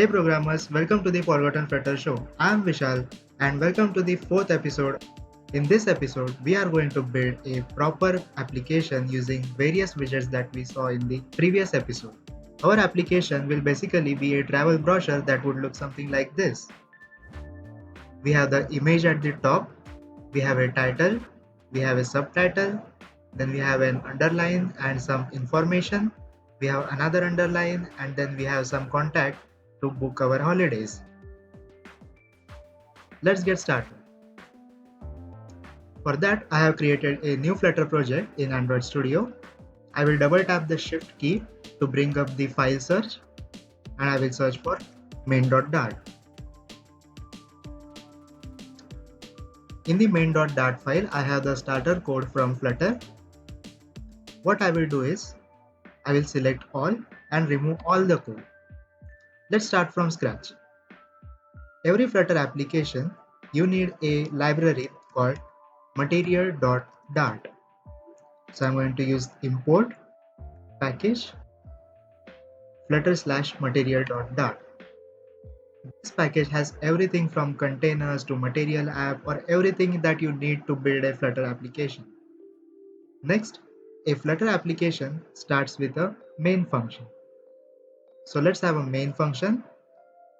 Hey programmers, welcome to the Forgotten Flutter Show. I am Vishal and welcome to the fourth episode. In this episode, we are going to build a proper application using various widgets that we saw in the previous episode. Our application will basically be a travel brochure that would look something like this. We have the image at the top, we have a title, we have a subtitle, then we have an underline and some information, we have another underline, and then we have some contact to book our holidays. Let's get started. For that, I have created a new Flutter project in Android Studio. I will double tap the Shift key to bring up the file search, and I will search for main.dart. In the main.dart file, I have the starter code from Flutter. What I will do is, I will select all and remove all the code. Let's start from scratch. Every Flutter application, you need a library called material.dart. So I'm going to use import package flutter/material.dart. This package has everything from containers to material app or everything that you need to build a Flutter application. Next, a Flutter application starts with a main function. So let's have a main function.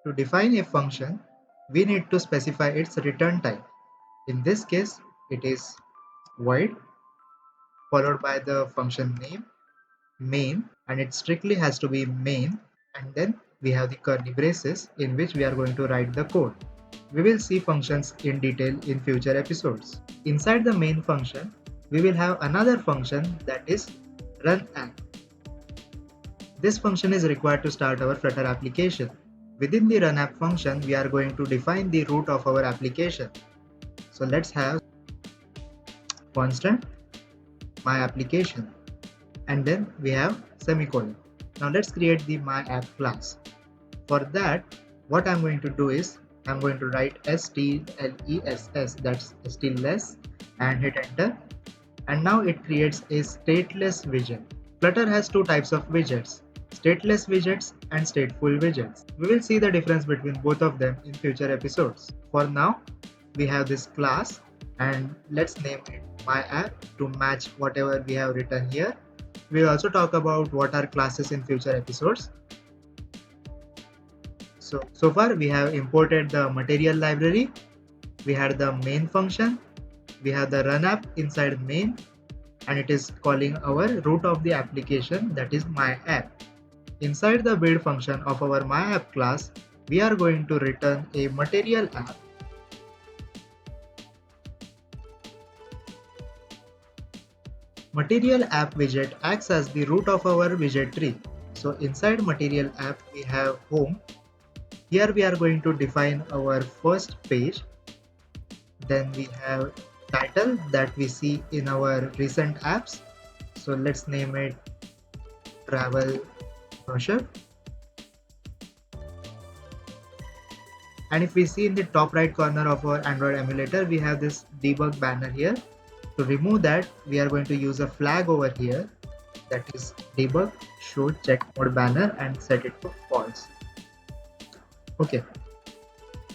To define a function, we need to specify its return type. In this case, it is void followed by the function name main, and it strictly has to be main, and then we have the curly braces in which we are going to write the code. We will see functions in detail in future episodes. Inside the main function, we will have another function that is run app. This function is required to start our Flutter application. Within the run app function, we are going to define the root of our application. So let's have constant my application, and then we have semicolon. Now let's create the my app class. For that, what I'm going to do is I'm going to write STLESS, that's stateless, and hit enter. And now it creates a stateless widget. Flutter has two types of widgets, stateless widgets and stateful widgets. We will see the difference between both of them in future episodes. For now, we have this class and let's name it my app to match whatever we have written here. We will also talk about what are classes in future episodes. So far we have imported the material library, we had the main function, we have the run app inside main, and it is calling our root of the application, that is my app. Inside the build function of our my app class, we are going to return a material app. Material app widget acts as the root of our widget tree. So inside material app we have home. Here we are going to define our first page. Then we have title that we see in our recent apps. So let's name it travel brochure. And if we see in the top right corner of our Android emulator, we have this debug banner here. To remove that, we are going to use a flag over here, that is debug show check mode banner, and set it to false. Okay,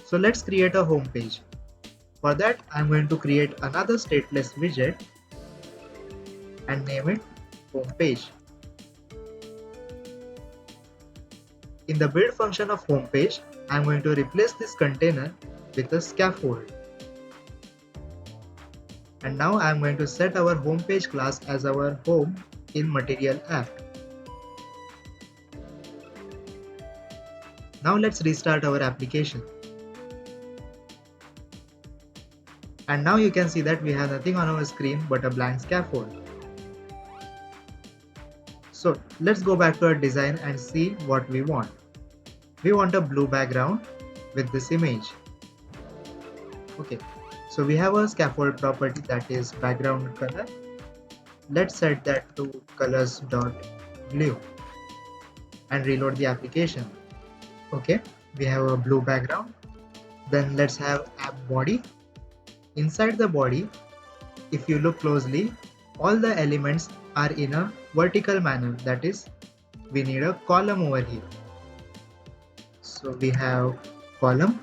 so let's create a home page. For that, I'm going to create another stateless widget and name it home page. In the build function of home page, I'm going to replace this container with a scaffold. And now I'm going to set our home page class as our home in material app. Now let's restart our application. And now you can see that we have nothing on our screen but a blank scaffold. So let's go back to our design and see what we want. We want a blue background with this image. Okay, so we have a scaffold property that is background color. Let's set that to colors.blue and reload the application. Okay, we have a blue background. Then let's have app body. Inside the body, if you look closely, all the elements are in a vertical manner, that is, we need a column over here. So So we have column.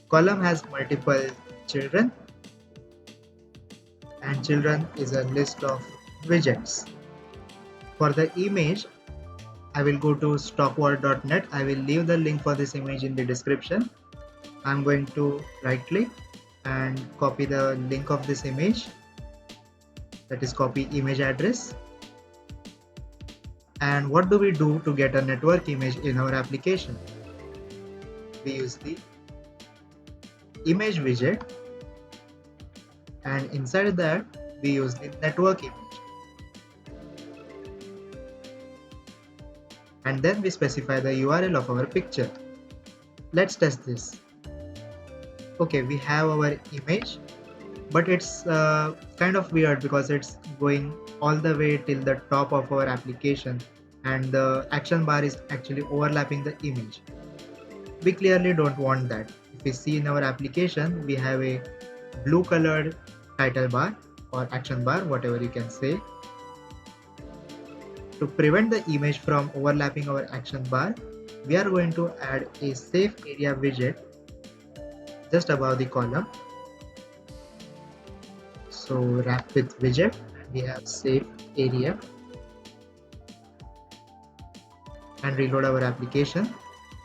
Column has multiple children, and children is a list of widgets. For the image, I will go to stockword.net. I will leave the link for this image in the description. I'm going to right click and copy the link of this image, that is copy image address. And what do we do to get a network image in our application? We use the image widget, and inside that we use the network image, and then we specify the URL of our picture. Let's test this. Okay, we have our image, but it's kind of weird because it's going all the way till the top of our application, and the action bar is actually overlapping the image. We clearly don't want that. If we see in our application, we have a blue colored title bar or action bar, whatever you can say. To prevent the image from overlapping our action bar, we are going to add a safe area widget just above the column. So wrap with widget, we have safe area, and reload our application.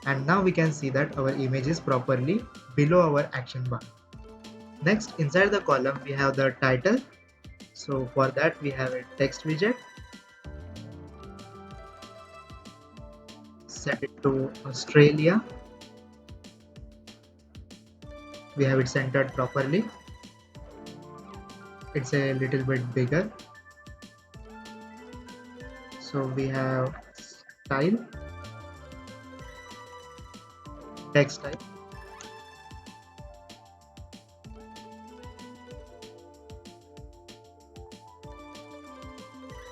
And now we can see that our image is properly below our action bar. Next, inside the column, we have the title. So for that, we have a text widget. Set it to Australia. We have it centered properly. It's a little bit bigger. So we have style, text type.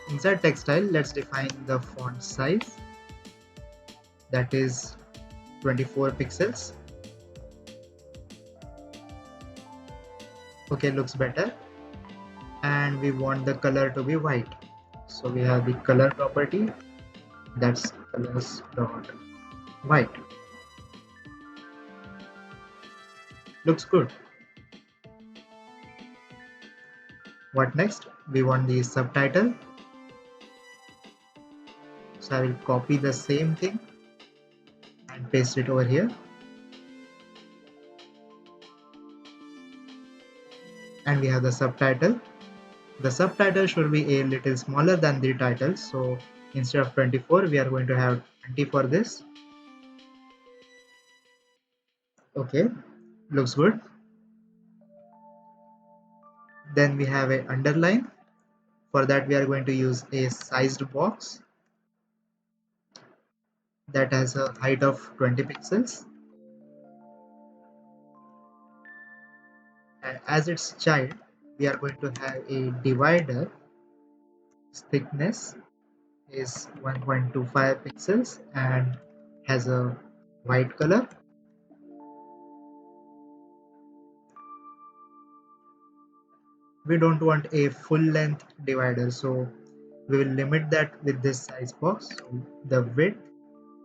Inside text style, let's define the font size, that is 24 pixels. Okay, looks better. And we want the color to be white. So we have the color property, that's colors dot white. Looks good. What next? We want the subtitle. So I will copy the same thing and paste it over here. And we have the subtitle. The subtitle should be a little smaller than the title. So instead of 24, we are going to have 20 for this. Okay, looks good. Then we have a underline. For that, we are going to use a sized box that has a height of 20 pixels. And as its child, we are going to have a divider. Its thickness is 1.25 pixels and has a white color. We don't want a full length divider, so we will limit that with this size box. So the width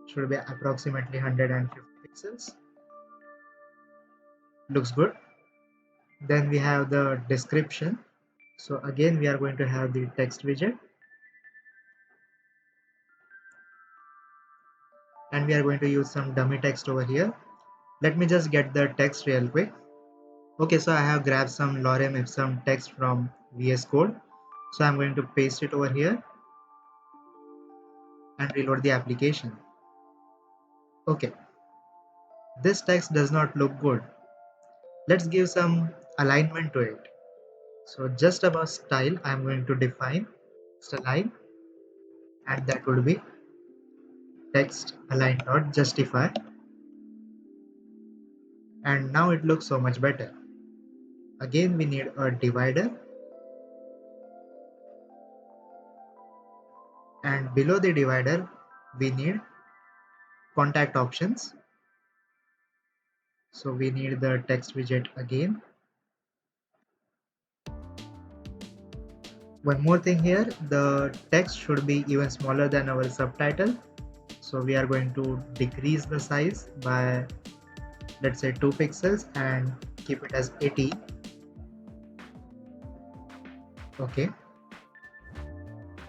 should be approximately 150 pixels. Looks good. Then we have the description. So again, we are going to have the text widget, and we are going to use some dummy text over here. Let me just get the text real quick. Okay, so I have grabbed some lorem ipsum text from VS Code. So I'm going to paste it over here and reload the application. Okay, this text does not look good. Let's give some alignment to it. So just above style, I'm going to define style, and that would be text align dot justify. And now it looks so much better. Again, we need a divider, and below the divider, we need contact options. So we need the text widget again. One more thing here, the text should be even smaller than our subtitle. So we are going to decrease the size by, let's say, 2 pixels and keep it as 80. Okay.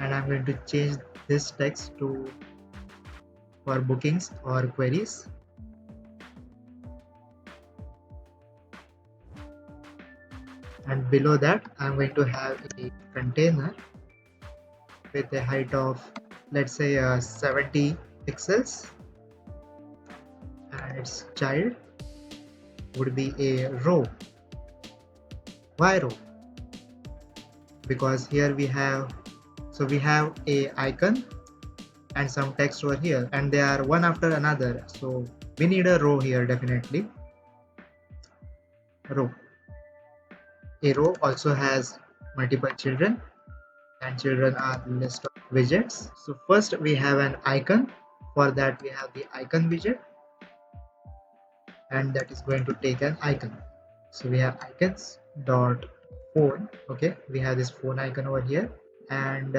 And I'm going to change this text to for bookings or queries. And below that, I'm going to have a container with a height of, let's say, 70 pixels, and its child would be a row. Why row? Because here we have a icon and some text over here, and they are one after another, so we need a row here. Definitely row. A row also has multiple children, and children are list of widgets. So first we have an icon. For that we have the icon widget, and that is going to take an icon. So we have icons dot phone. Okay, we have this phone icon over here, and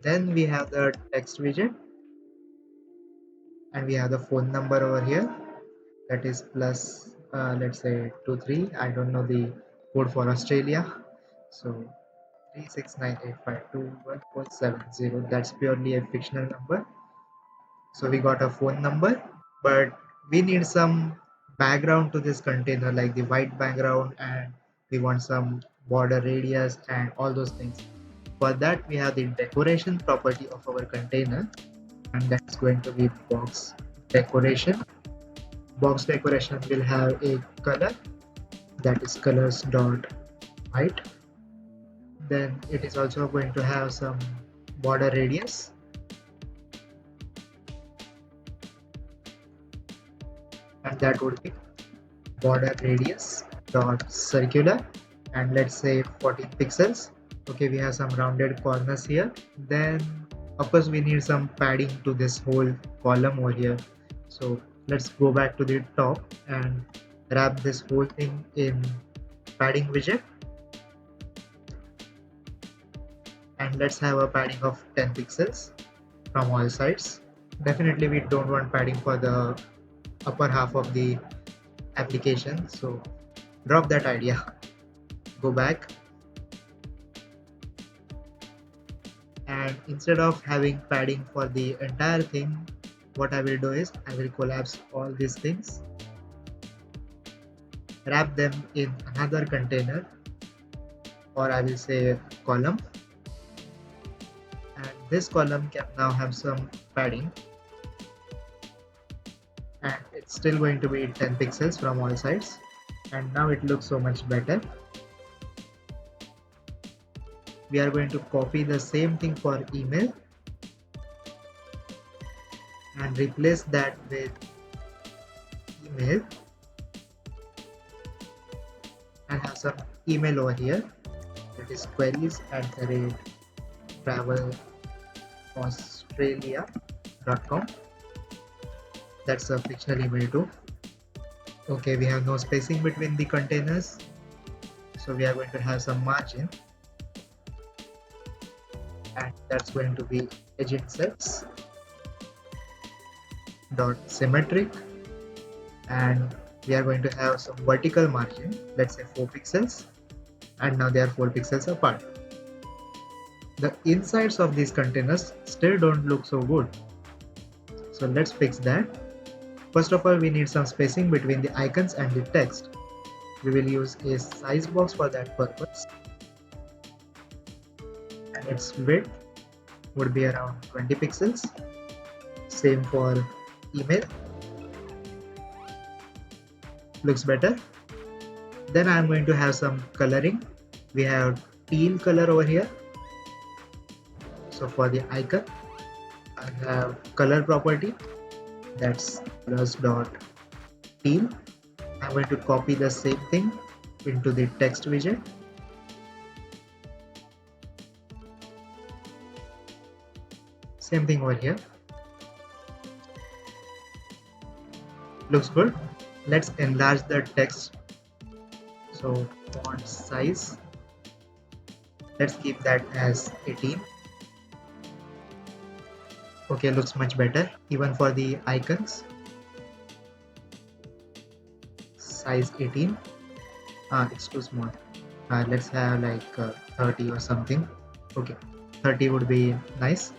then we have the text widget, and we have the phone number over here, that is plus let's say 23. I don't know the code for Australia, so 369852147. That's purely a fictional number. So we got a phone number, but we need some background to this container, like the white background, and we want some border radius and all those things. For that we have the decoration property of our container, and that's going to be box decoration. Box decoration will have a color, that is colors dot white. Then it is also going to have some border radius, and that would be border radius dot circular, and let's say 14 pixels. Okay, we have some rounded corners here. Then of course we need some padding to this whole column over here. So let's go back to the top and wrap this whole thing in padding widget, and let's have a padding of 10 pixels from all sides. Definitely we don't want padding for the upper half of the application, so drop that idea. Go back, and instead of having padding for the entire thing, what I will do is I will collapse all these things, wrap them in another container, or I will say column, and this column can now have some padding, and it's still going to be 10 pixels from all sides, and now it looks so much better. We are going to copy the same thing for email and replace that with email, and have some email over here, that is queries at the rate travelaustralia.com. That's a fictional email too. Okay, we have no spacing between the containers, so we are going to have some margin, and that's going to be edge insets dot symmetric, and we are going to have some vertical margin, let's say 4 pixels, and now they are 4 pixels apart. The insides of these containers still don't look so good, so let's fix that. First of all, we need some spacing between the icons and the text. We will use a size box for that purpose, and its width would be around 20 pixels. Same for email. Looks better. Then I'm going to have some coloring. We have teal color over here. So for the icon, I have color property, that's colors dot teal. I'm going to copy the same thing into the text widget. Same thing over here. Looks good. Let's enlarge the text. So font size Let's keep that as 18. Okay, looks much better. Even for the icons, size 18. It's too small. Let's have like 30 or something. Okay, 30 would be nice.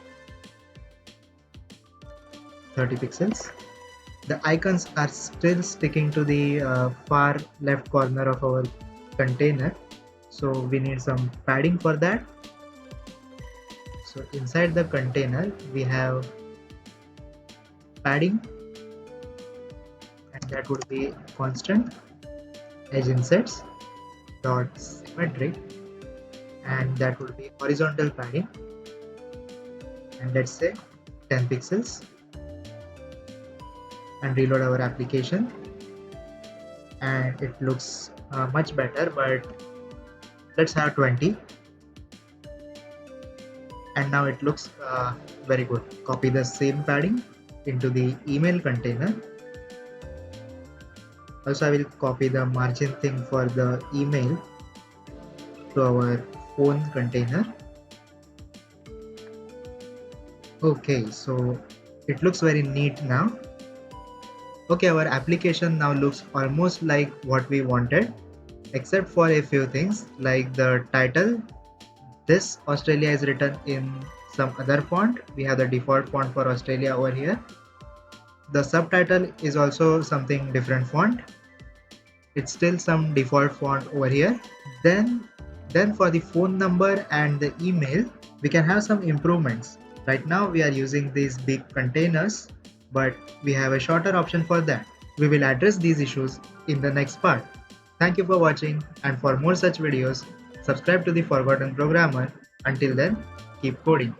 30 pixels. The icons are still sticking to the far left corner of our container, so we need some padding for that. So inside the container we have padding, and that would be constant edge insets dot symmetry, and that would be horizontal padding, and let's say 10 pixels, and reload our application, and it looks much better, but let's have 20, and now it looks very good. Copy the same padding into the email container. Also, I will copy the margin thing for the email to our phone container. Okay, so it looks very neat now. Okay, our application now looks almost like what we wanted, except for a few things like the title. This Australia is written in some other font. We have the default font for Australia over here. The subtitle is also something different font. It's still some default font over here. Then for the phone number and the email, we can have some improvements. Right now we are using these big containers, but we have a shorter option for that. We will address these issues in the next part. Thank you for watching, and for more such videos, subscribe to the Forgotten Programmer. Until then, keep coding.